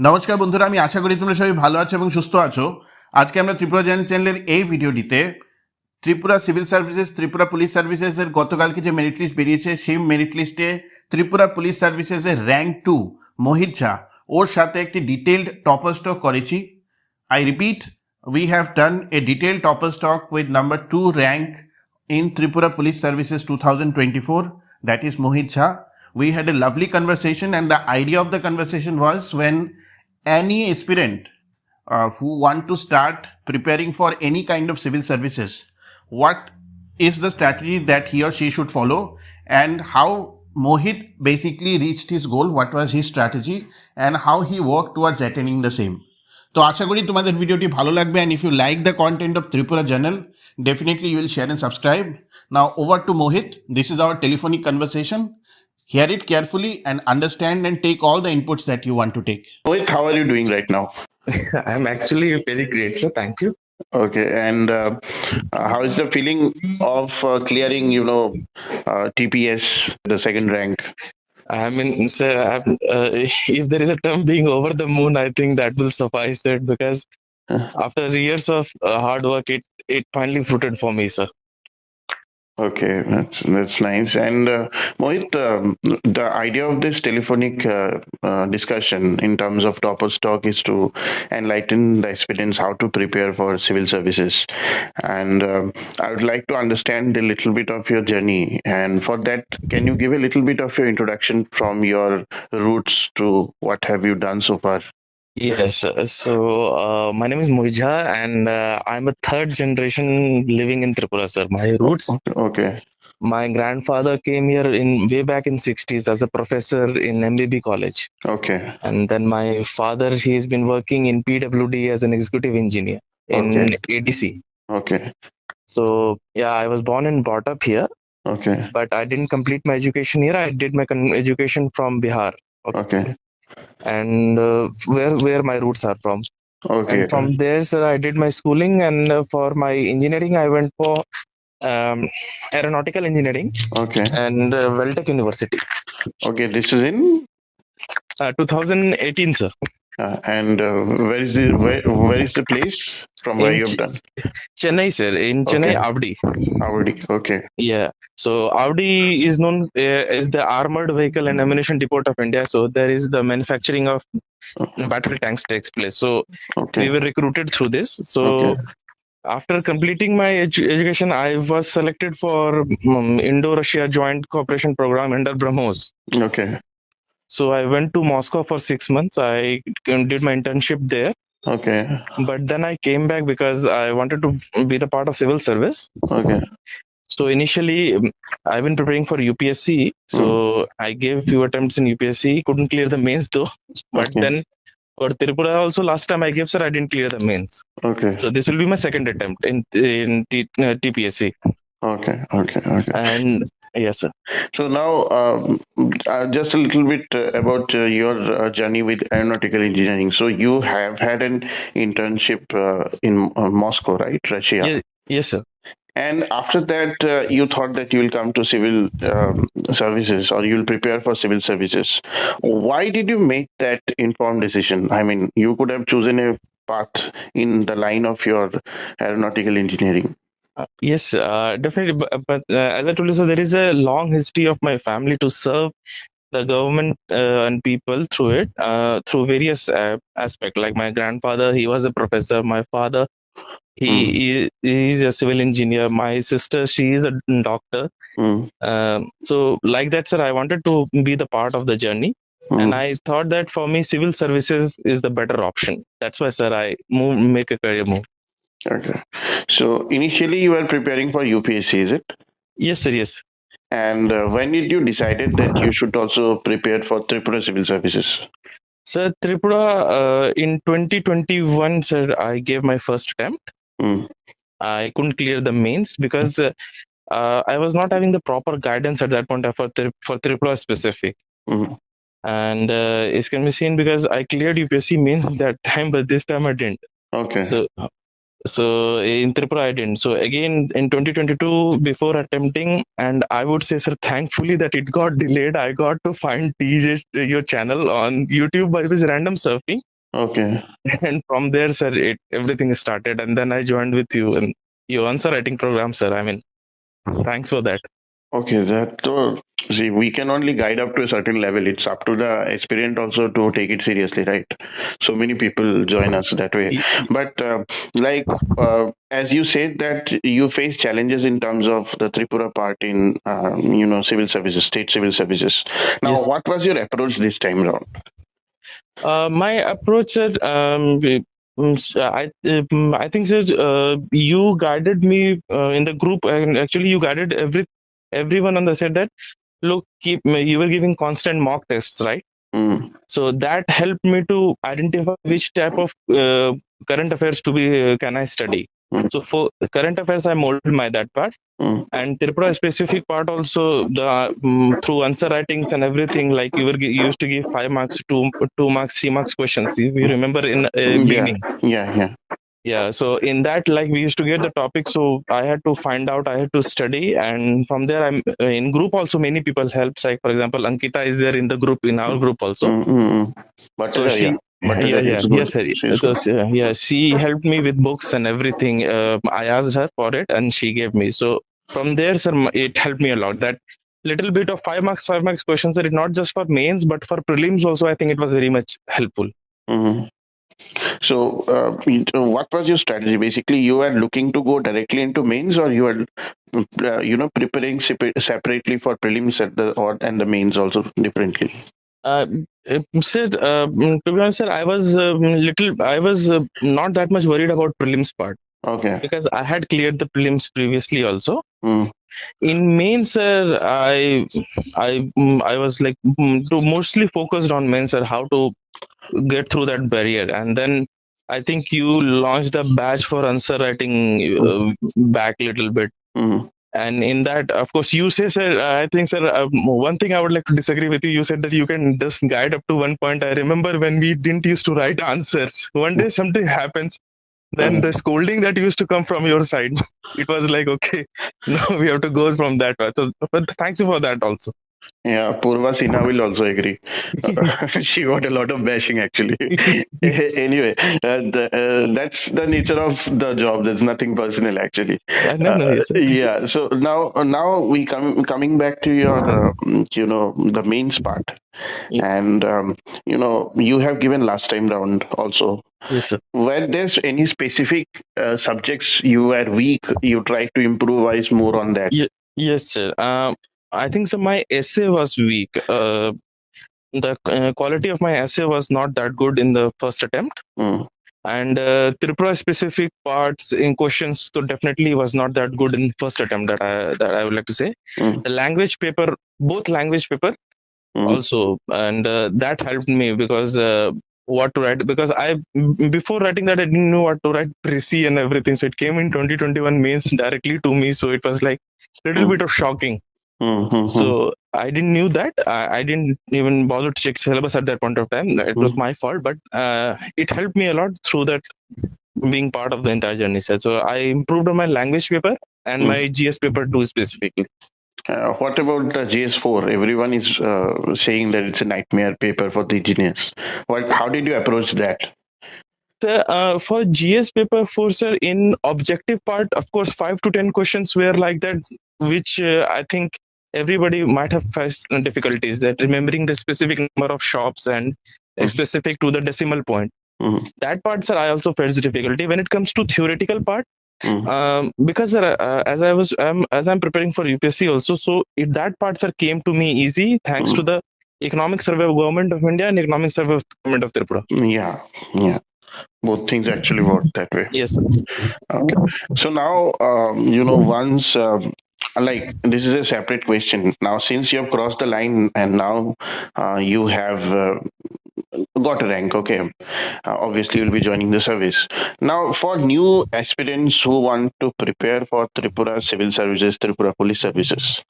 নমস্কার বন্ধুরা, আমি আশা করি তোমরা সবাই ভালো আছো এবং সুস্থ আছো। আজকে আমরা ত্রিপুরা জয়েন্ট চ্যানেলের এই ভিডিওটিতে Tripura civil services, Tripura police সার্ভিসেসের গতকালকে যে মেরিট লিস্ট বেরিয়েছে সেই মেরিট লিস্টে ত্রিপুরা পুলিশ সার্ভিসেসের র্যাঙ্ক 2 মোহিত ঝা ওর সাথে একটি ডিটেলড টপার স্টক করেছি। I repeat, we have done a detailed topper stock with number 2 rank in Tripura Police Services 2024, that is Mohit Jha. We had a lovely conversation, and the idea of the conversation was when any aspirant who want to start preparing for any kind of civil services, what is the strategy that he or she should follow, and how Mohit basically reached his goal, what was his strategy, and how he worked towards attaining the same. তো আশা করি তোমাদের ভিডিওটি ভালো লাগবে, and if you like the content of Tripura Journal, definitely you will share and subscribe. Now over to Mohit. This is our telephonic conversation. Hear it carefully and understand and take all the inputs that you want to take. Mohit, how are you doing right now? I'm actually very great, sir. Thank you. Okay, and how is the feeling of clearing, TPS, the second rank? I mean, sir, if there is a term being over the moon, I think that will suffice it because after years of hard work, it finally fruited for me, sir. Okay, that's nice. And Mohit, the idea of this telephonic discussion in terms of topper stock is to enlighten the aspirants how to prepare for civil services. And I would like to understand a little bit of your journey. And for that, can you give a little bit of your introduction from your roots to what have you done so far? Yes, sir. So my name is Mohit Jha, and I'm a third generation living in Tripura, sir. My roots. Okay. My grandfather came here in way back in 60s as a professor in MBB college. Okay. And then my father, he's been working in PWD as an executive engineer in ADC. Okay. So yeah, I was born and brought up here. Okay. But I didn't complete my education here. I did my education from Bihar. Okay. And where my roots are from. Okay. And from there, sir, I did my schooling, and for my engineering, I went for aeronautical engineering. Okay. And Weltech University. Okay, this is in 2018, sir. And where is the place from where you have done? Chennai, sir. In Chennai, Avdi. Avdi. Okay. Yeah. So Avdi is known as the armored vehicle and ammunition depot of India. So there is the manufacturing of battle tanks takes place. So we were recruited through this. So after completing my education, I was selected for Indo-Russia Joint Cooperation Program under BrahMos. Okay. So I went to Moscow for 6 months. I did my internship there. Okay. But then I came back because I wanted to be the part of civil service. Okay. So initially, I've been preparing for UPSC. So I gave few attempts in UPSC. Couldn't clear the mains though. But then for Tripura also, last time I gave, sir, I didn't clear the mains. Okay. So this will be my second attempt in TPSC. Okay. And yes, sir. So now, just a little bit about your journey with aeronautical engineering. So you have had an internship in Moscow, right, Russia? Yes, sir. And after that, you thought that you will come to civil services, or you will prepare for civil services. Why did you make that informed decision? I mean, you could have chosen a path in the line of your aeronautical engineering. Yes, definitely. But as I told you, so there is a long history of my family to serve the government and people through it, through various aspects. Like my grandfather, he was a professor. My father, he is a civil engineer. My sister, she is a doctor. So like that, sir, I wanted to be the part of the journey. And I thought that for me, civil services is the better option. That's why, sir, I make a career move. Okay. So initially you were preparing for UPSC, is it? Yes, sir. Yes. And when did you decided that you should also prepare for Tripura Civil Services? Sir, Tripura, in 2021, sir, I gave my first attempt. I couldn't clear the mains because I was not having the proper guidance at that point for Tripura specific. And it can be seen because I cleared UPSC mains at that time, but this time I didn't. Okay. So So in Tripura, I didn't. So again in 2022, before attempting, and I would say, sir, thankfully that it got delayed. I got to find TJ your channel on YouTube by this random surfing, Okay. and from there, sir, everything started. And then I joined with you and your answer writing program, sir. I mean, thanks for that. Okay, that see, we can only guide up to a certain level. It's up to the aspirant also to take it seriously, right? So many people join us that way. Y- y- But like as you said that you face challenges in terms of the Tripura part in civil services, state civil services. Now, Yes. what was your approach this time around? My approach, sir, I think, sir, you guided me in the group, and actually you guided everyone on the set that look, you were giving constant mock tests, right? Mm, So that helped me to identify which type of current affairs to be can I study. mm, So for current affairs, I molded my that part, mm, and Tripura specific part also the through answer writings and everything. Like you used to give 5 marks, 2 marks, 3 marks questions. You remember in yeah, beginning. yeah. Yeah, so in that, like we used to get the topic, so I had to find out, I had to study, and from there, I'm in group also. Many people help. Like for example, Ankita is there in the group, in our group also. But So yeah, she, but yeah, is yes, good. sir. She's good. So, yeah, she helped me with books and everything. I asked her for it, and she gave me. So from there, sir, it helped me a lot. That little bit of 5 marks, 5 marks questions, sir, it not just for mains but for prelims also. I think it was very much helpful. Mhm. So, what was your strategy? Basically, you are looking to go directly into mains, or you are, preparing separately for prelims at the or and the mains also differently. Uh, Sir, to be honest, sir, I was not that much worried about prelims part Okay. because I had cleared the prelims previously also. Mm, In mains, sir, I was like to mostly focused on mains, sir, how to get through that barrier, and then I think you launched a batch for answer writing mm, back a little bit. mm. And in that, of course, you say, sir, I think, sir, one thing I would like to disagree with you. You said that you can just guide up to one point. I remember when we didn't used to write answers. One day something happens, then Okay. the scolding that used to come from your side, it was like, okay, now we have to go from that way. So, but thanks you for that also. Yeah, Purva Sinha will also agree. She got a lot of bashing actually. Anyway, that's the nature of the job. There's nothing personal actually. No, no, yes, sir. Yeah. So now we coming back to your the mains part, Ye- and you have given last time round also. Yes, sir. Were there's any specific subjects you were weak, you try to improvise more on that? Yes, sir. I think so. My essay was weak. The quality of my essay was not that good in the first attempt, Mm, and Tripura specific parts in questions, so definitely was not that good in first attempt. That I would like to say. mm, The language paper, both language paper mm, also, and that helped me because what to write, because before writing that I didn't know what to write preci and everything, so it came in 2021 mains directly to me, so it was like a little mm, bit of shocking. mm, mm, mm, So I didn't knew that. I didn't even bother to check syllabus at that point of time. It was mm, my fault, but it helped me a lot through that being part of the entire journey, sir. So I improved on my language paper and mm. my GS paper too specifically. What about the GS4? Everyone is saying that it's a nightmare paper for the engineers. How did you approach that? Sir, for GS paper 4, sir, in objective part, of course, 5 to 10 questions were like that, which I think everybody might have faced difficulties that remembering the specific number of shops and Mm, specific to the decimal point. mm, That part, sir, I also faced difficulty. When it comes to theoretical part, mm, because sir, as I'm preparing for UPSC also, so that part, sir, came to me easy thanks to mm. the Economic Survey of Government of India and Economic Survey of Government of Tripura. Yeah, yeah. Both things actually work that way. Yes, sir. Okay. So now, once, like, this is a separate question. Now, since you have crossed the line and now you have got a rank. Okay. Obviously, you'll be joining the service. Now, for new aspirants who want to prepare for Tripura Civil Services, Tripura Police Services,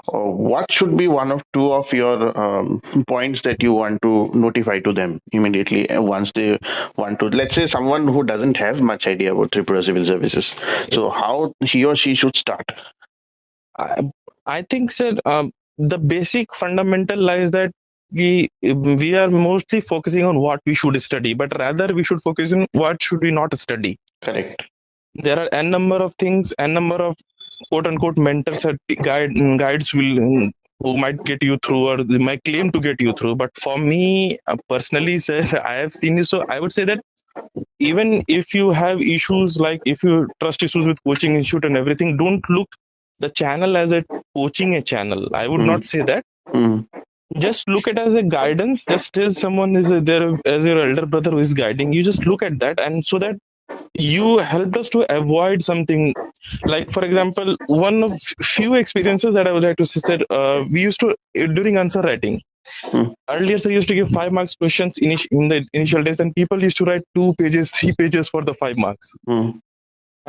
what should be one of two of your points that you want to notify to them immediately once they want to? Let's say someone who doesn't have much idea about Tripura Civil Services. So, how he or she should start? I, I think, sir, the basic fundamental lies that we are mostly focusing on what we should study, but rather we should focus on what should we not study. Correct. There are n number of things, n number of quote unquote mentors or guides will who might get you through or they might claim to get you through. But for me personally, sir, I have seen you. So I would say that even if you have issues like if you trust issues with coaching institute and everything, don't look the channel as a coaching a channel. I would not say that. Just look at it as a guidance. Just tell someone is there as your elder brother who is guiding you. Just look at that, and so that you helped us to avoid something like, for example, one of few experiences that I would like to say that we used to during answer writing. Earlier, they used to give 5 marks questions in the initial days, and people used to write 2 pages, 3 pages for the 5 marks.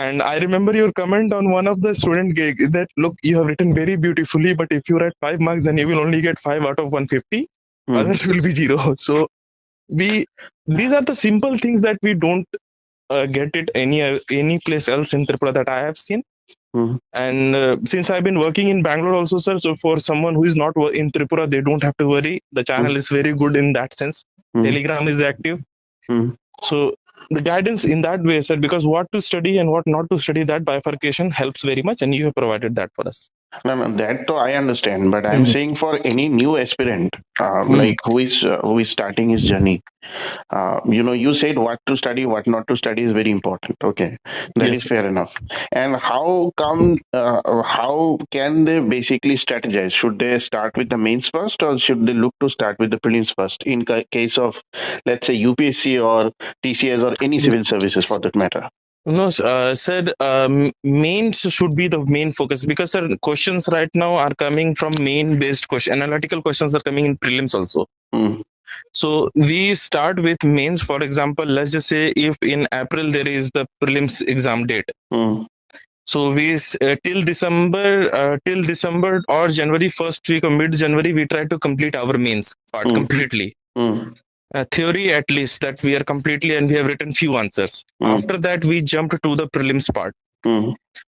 And I remember your comment on one of the student gig that, look, you have written very beautifully, but if you write 5 marks, then you will only get 5 out of 150. Others will be 0. So these are the simple things that we don't get it any place else in Tripura that I have seen. And since I've been working in Bangalore also, sir, so for someone who is not in Tripura, they don't have to worry. The channel is very good in that sense. Telegram is active. So the guidance in that way, sir, because what to study and what not to study, that bifurcation helps very much, and you have provided that for us. No, that though I understand, but I'm saying for any new aspirant, like who is starting his journey, you said what to study, what not to study is very important. Okay, that is fair enough. And how can they basically strategize? Should they start with the mains first, or should they look to start with the prelims first? In case of, let's say, UPSC or TCS or any civil services for that matter. No, sir, mains should be the main focus because, sir, questions right now are coming from main based question. Analytical questions are coming in prelims also. So we start with mains. For example, let's just say if in April there is the prelims exam date. So we till December or January, first week or mid January, we try to complete our mains part completely. Theory at least that we are completely, and we have written few answers. After that, we jumped to the prelims part.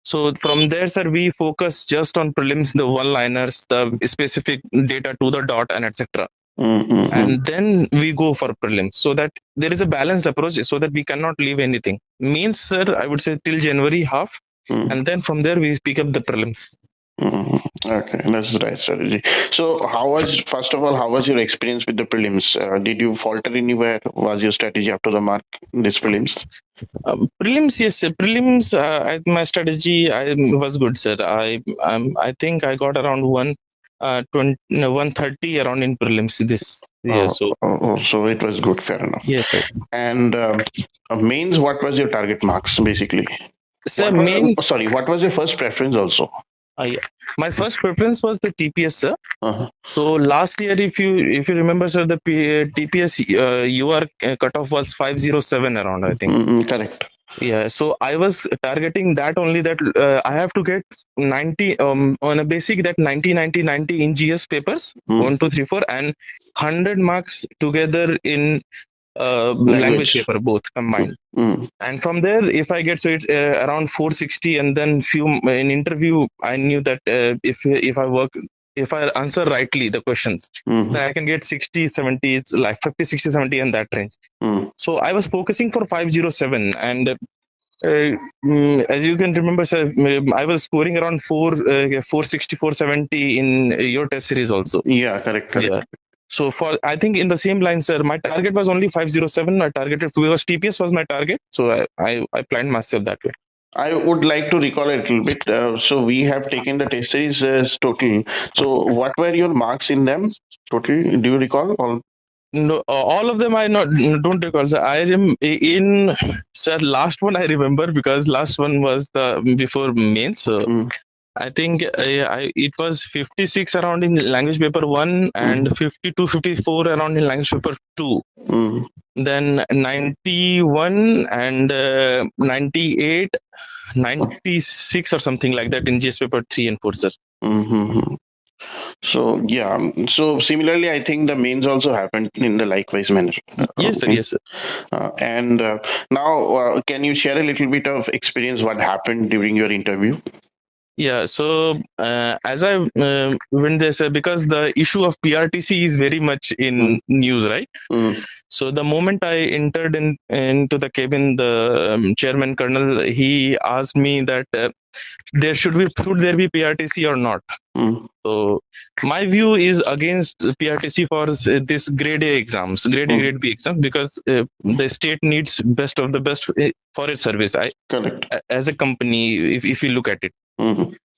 So from there, sir, we focus just on prelims, the one-liners, the specific data to the dot, and etc. And then we go for prelims, so that there is a balanced approach, so that we cannot leave anything. Means, sir, I would say till January half, and then from there we pick up the prelims. Okay, that's the right strategy. So, first of all, how was your experience with the prelims? Did you falter anywhere? Was your strategy up to the mark in this prelims? Prelims, yes, sir. Prelims. My strategy was good, sir. I think I got around 130 around in prelims this year. So it was good, fair enough. Yes, sir. And mains, what was your target marks basically? Sir, what was your first preference also? Yeah. My first preference was the TPS, sir. So last year, if you remember, sir, the TPS UR cutoff was 507 around, I think. Correct. Yeah. So I was targeting that only, that I have to get 90 on a basic, that 90 in GS papers 1, 2, 3, 4, and 100 marks together in language paper, both combined. And from there, if I get, so it's around 460, and then in interview I knew that if I answer rightly the questions, then I can get 60, 70, it's like 50, 60, 70 in that range. So I was focusing for 507, and as you can remember, sir, I was scoring around 460, 470 in your test series also. Yeah, correct. Yeah. So I think in the same line, sir, my target was only 507. I targeted because TPS was my target. So I planned myself that way. I would like to recall a little bit. So we have taken the test series as total. So what were your marks in them total? Do you recall all? No, all of them I don't recall. So I am in, sir, last one I remember because last one was the before mains. So I think it was 56 around in language paper 1 and 52, 54 around in language paper 2. Mm. Then 91 and 98, 96 or something like that in GS paper 3 and 4, sir. Mm-hmm. So yeah, so similarly, I think the mains also happened in the likewise manner. Yes, sir. Yes, sir. And now, can you share a little bit of experience what happened during your interview? Yeah, so as I went there, sir, because the issue of PRTC is very much in news, right? So the moment I entered into the cabin, the chairman colonel, he asked me that should there be PRTC or not? So my view is against PRTC for this grade A exams, grade A, grade B exams, because the state needs best of the best for its service. Correct. As a company, if you look at it.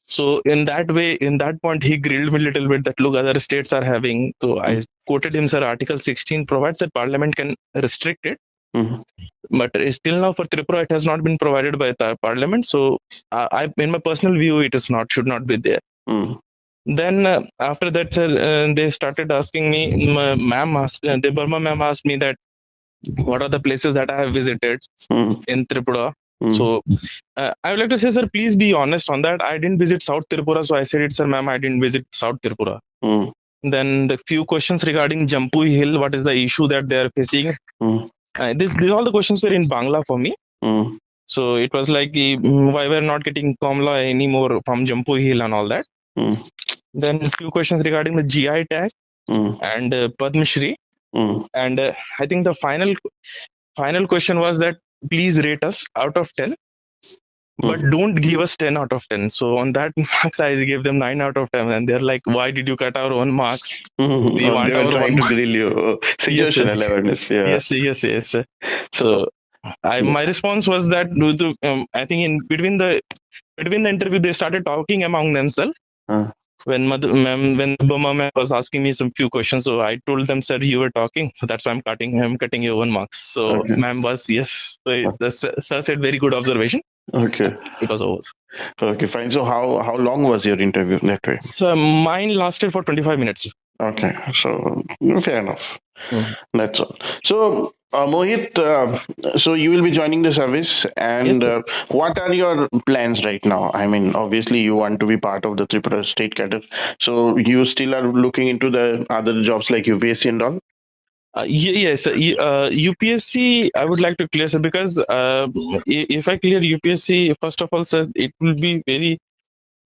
So in that way, in that point, he grilled me a little bit that look, other states are having. So I quoted him, sir, Article 16 provides that Parliament can restrict it. But still now for Tripura, it has not been provided by the Parliament. So in my personal view, it is not, should not be there. Then after that, sir, they started asking me, the Burma ma'am asked me that what are the places that I have visited in Tripura. So I would like to say, sir, please be honest on that. I didn't visit South Tripura, so I said it, sir, ma'am, I didn't visit South Tripura. Then the few questions regarding Jampui Hill, what is the issue that they are facing? These all the questions were in Bangla for me. So it was like, why we're not getting Komla anymore from Jampui Hill and all that. Then a few questions regarding the GI tag and Padma Shri. And I think the final question was that please rate us out of 10, but don't give us 10 out of 10. So on that marks, I gave them 9 out of 10, and they're like, "Why did you cut our own marks? We want they were our trying own to grill you. Situational awareness. Yeah. Yes. So my response was that I think in between the interview, they started talking among themselves. When Burma ma'am was asking me some few questions, so I told them, sir, you were talking, so that's why I'm cutting your own marks. So ma'am was yes. So the sir said very good observation. Okay. It was over. Okay, fine. So how long was your interview that way? So mine lasted for 25 minutes. Okay, so fair enough. That's all. So Mohit, so you will be joining the service, and Yes, what are your plans right now? I mean, obviously you want to be part of the Tripura state cadre, so you still are looking into the other jobs like UPSC and all. Yes, UPSC, I would like to clear, sir, because if I clear UPSC, first of all, sir, it will be very,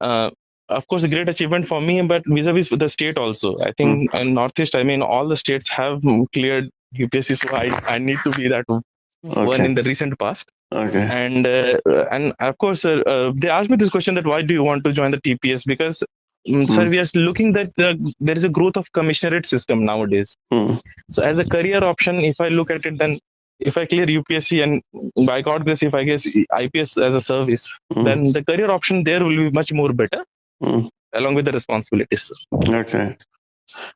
of course, a great achievement for me, but vis-a-vis the state also. I think in Northeast, I mean, all the states have cleared UPSC, so I need to be that one in the recent past. Okay. And of course, sir, they asked me this question that why do you want to join the TPS? Because sir, we are looking that there is a growth of commissionerate system nowadays. So as a career option, if I look at it, then if I clear UPSC and by God grace, if I guess IPS as a service, then the career option there will be much more better, along with the responsibilities.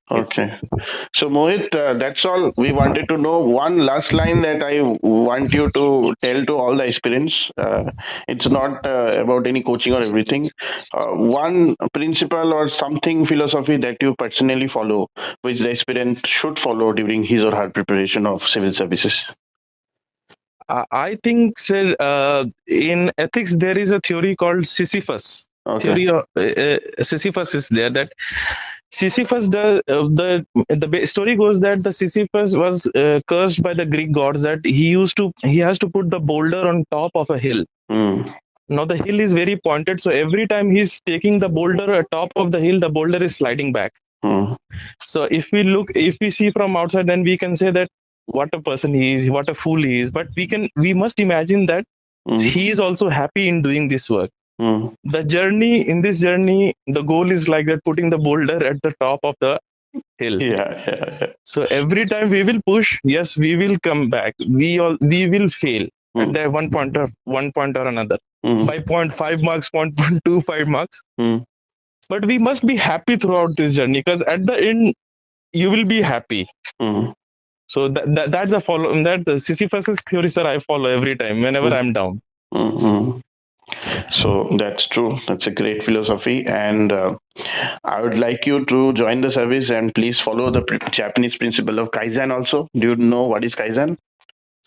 Okay. So Mohit, that's all we wanted to know. One last line that I want you to tell to all the aspirants. It's not about any coaching or everything. One principle or something philosophy that you personally follow, which the aspirant should follow during his or her preparation of civil services. I think, sir, in ethics there is a theory called Sisyphus. Theory of Sisyphus is there, that Sisyphus the story goes that the Sisyphus was cursed by the Greek gods, that he has to put the boulder on top of a hill. Now the hill is very pointed, so every time he's taking the boulder at top of the hill, the boulder is sliding back. So if we see from outside, then we can say that what a person he is, what a fool he is. But we must imagine that he is also happy in doing this work. In this journey, the goal is like that, putting the boulder at the top of the hill. Yeah. So every time we will push, yes, we will come back. We will fail at that one point or another by 0.5 marks, 0.25 marks. But we must be happy throughout this journey, because at the end you will be happy. So that's the Sisyphus theory, sir. I follow every time whenever I'm down. So that's true. That's a great philosophy, and I would like you to join the service and please follow the Japanese principle of Kaizen. Also, do you know what is Kaizen?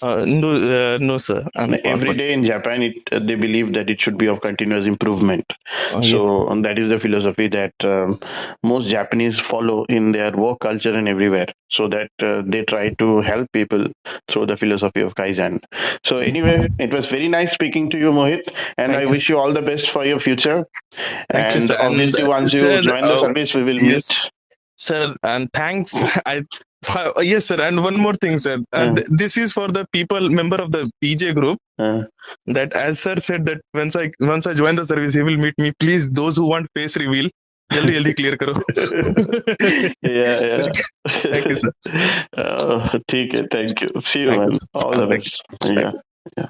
No, sir. Every day in Japan, they believe that it should be of continuous improvement. Yes. So that is the philosophy that most Japanese follow in their work culture and everywhere. So that they try to help people through the philosophy of Kaizen. So anyway, it was very nice speaking to you, Mohit, and Thank I you, wish you all the best for your future. Thank you, And sir. obviously, once you Sir, join the service, we will yes, meet. sir, and thanks. Yes, sir. And one more thing, sir. This is for the people member of the PJ group. That, as sir said, that once I join the service, he will meet me. Please, those who want face reveal, जल्दी clear करो. Yeah. Thank you, sir. ठीक है, thank you. See you, Thank you, man. sir. All the Thank best. you. Yeah.